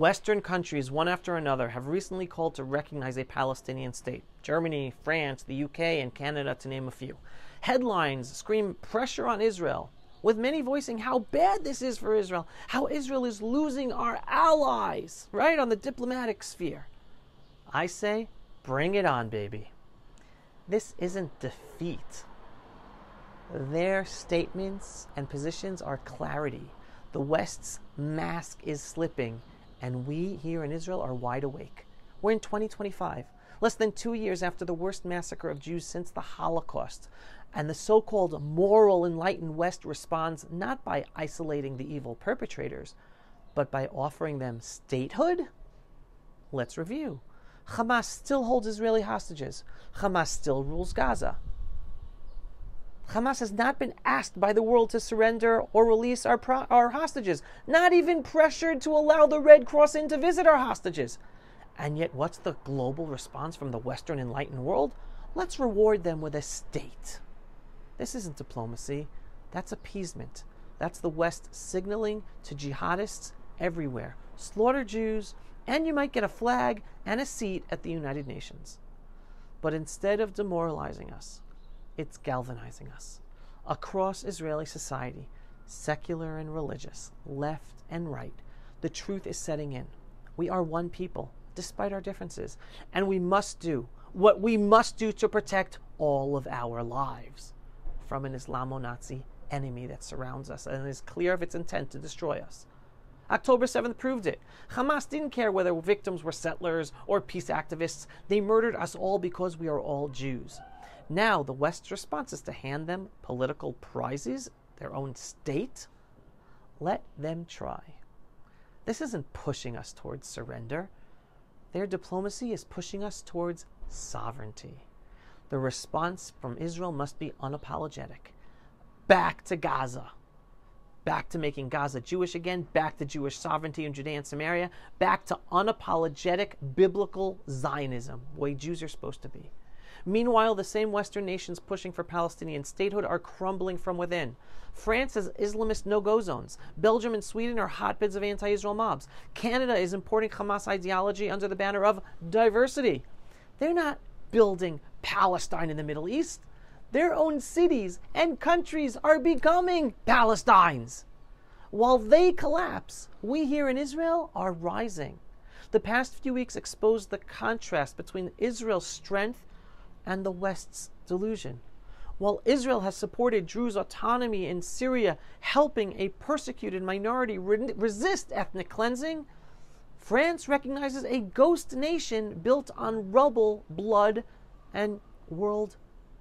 Western countries, one after another, have recently called to recognize a Palestinian state. Germany, France, the UK, and Canada, to name a few. Headlines scream pressure on Israel, with many voicing how bad this is for Israel, how Israel is losing our allies, right, on the diplomatic sphere. I say, bring it on, baby. This isn't defeat. Their statements and positions are clarity. The West's mask is slipping, and we here in Israel are wide awake. We're in 2025, less than 2 years after the worst massacre of Jews since the Holocaust. And the so-called moral enlightened West responds not by isolating the evil perpetrators, but by offering them statehood? Let's review. Hamas still holds Israeli hostages. Hamas still rules Gaza. Hamas has not been asked by the world to surrender or release our hostages, not even pressured to allow the Red Cross in to visit our hostages. And yet, what's the global response from the Western enlightened world? Let's reward them with a state. This isn't diplomacy. That's appeasement. That's the West signaling to jihadists everywhere. Slaughter Jews, and you might get a flag and a seat at the United Nations. But instead of demoralizing us, it's galvanizing us. Across Israeli society, secular and religious, left and right, the truth is setting in. We are one people, despite our differences, and we must do what we must do to protect all of our lives from an Islamo-Nazi enemy that surrounds us and is clear of its intent to destroy us. October 7th proved it. Hamas didn't care whether victims were settlers or peace activists. They murdered us all because we are all Jews. Now the West's response is to hand them political prizes, their own state. Let them try. This isn't pushing us towards surrender. Their diplomacy is pushing us towards sovereignty. The response from Israel must be unapologetic. Back to Gaza. Back to making Gaza Jewish again. Back to Jewish sovereignty in Judea and Samaria. Back to unapologetic biblical Zionism, the way Jews are supposed to be. Meanwhile, the same Western nations pushing for Palestinian statehood are crumbling from within. France has Islamist no-go zones. Belgium and Sweden are hotbeds of anti-Israel mobs. Canada is importing Hamas ideology under the banner of diversity. They're not building Palestine in the Middle East. Their own cities and countries are becoming Palestines. While they collapse, we here in Israel are rising. The past few weeks exposed the contrast between Israel's strength and the West's delusion. While Israel has supported Druze autonomy in Syria, helping a persecuted minority resist ethnic cleansing, France recognizes a ghost nation built on rubble, blood, and world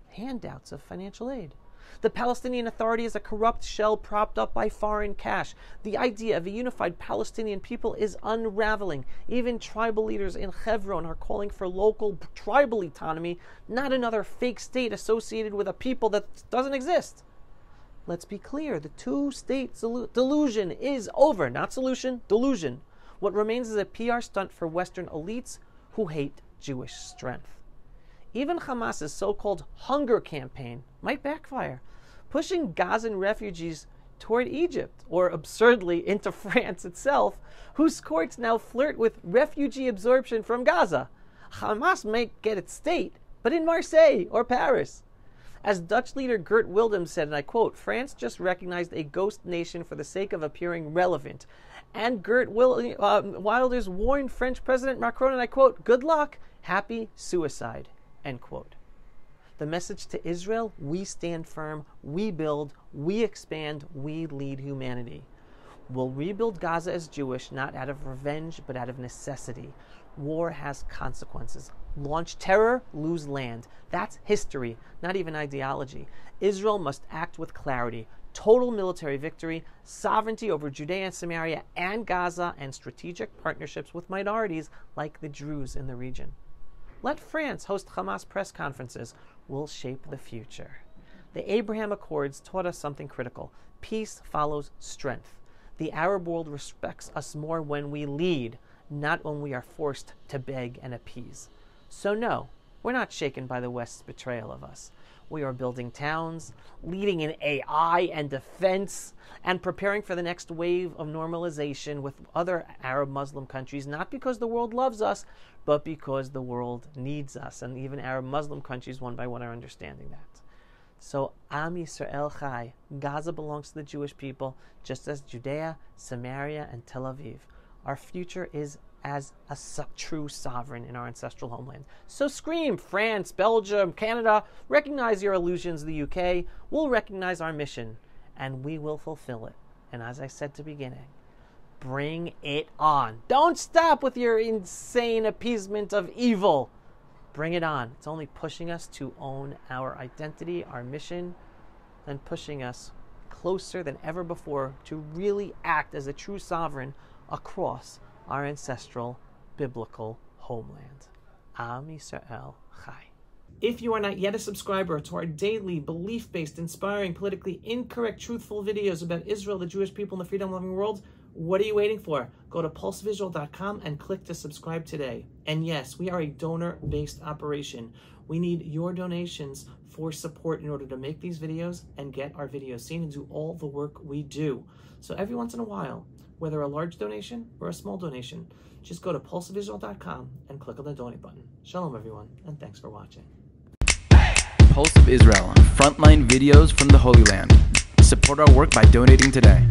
handouts of financial aid. The Palestinian Authority is a corrupt shell propped up by foreign cash. The idea of a unified Palestinian people is unraveling. Even tribal leaders in Hebron are calling for local tribal autonomy, not another fake state associated with a people that doesn't exist. Let's be clear, the two-state delusion is over. Not solution, delusion. What remains is a PR stunt for Western elites who hate Jewish strength. Even Hamas's so-called hunger campaign might backfire, pushing Gazan refugees toward Egypt, or absurdly into France itself, whose courts now flirt with refugee absorption from Gaza. Hamas may get its state, but in Marseille or Paris. As Dutch leader Geert Wilders said, and I quote, "France just recognized a ghost nation for the sake of appearing relevant." And Geert Wilders warned French President Macron, and I quote, "Good luck, happy suicide." End quote. The message to Israel: we stand firm, we build, we expand, we lead humanity. We'll rebuild Gaza as Jewish, not out of revenge, but out of necessity. War has consequences. Launch terror, lose land. That's history, not even ideology. Israel must act with clarity. Total military victory, sovereignty over Judea and Samaria and Gaza, and strategic partnerships with minorities like the Druze in the region. Let France host Hamas press conferences. We'll shape the future. The Abraham Accords taught us something critical. Peace follows strength. The Arab world respects us more when we lead, not when we are forced to beg and appease. So no, we're not shaken by the West's betrayal of us. We are building towns, leading in AI and defense, and preparing for the next wave of normalization with other Arab Muslim countries, not because the world loves us, but because the world needs us. And even Arab Muslim countries, one by one, are understanding that. So, Am Yisrael Chai. Gaza belongs to the Jewish people, just as Judea, Samaria, and Tel Aviv. Our future is as a true sovereign in our ancestral homeland. So scream, France, Belgium, Canada, recognize your illusions, the UK. We'll recognize our mission, and we will fulfill it. And as I said to beginning, bring it on. Don't stop with your insane appeasement of evil. Bring it on. It's only pushing us to own our identity, our mission, and pushing us closer than ever before to really act as a true sovereign across our ancestral biblical homeland. Am Yisrael Chai. If you are not yet a subscriber to our daily, belief-based, inspiring, politically incorrect, truthful videos about Israel, the Jewish people, and the freedom-loving world, what are you waiting for? Go to pulsevisual.com and click to subscribe today. And yes, we are a donor-based operation. We need your donations for support in order to make these videos and get our videos seen and do all the work we do. So every once in a while, whether a large donation or a small donation, just go to pulsevisual.com and click on the donate button. Shalom, everyone, and thanks for watching. Pulse of Israel, frontline videos from the Holy Land. Support our work by donating today.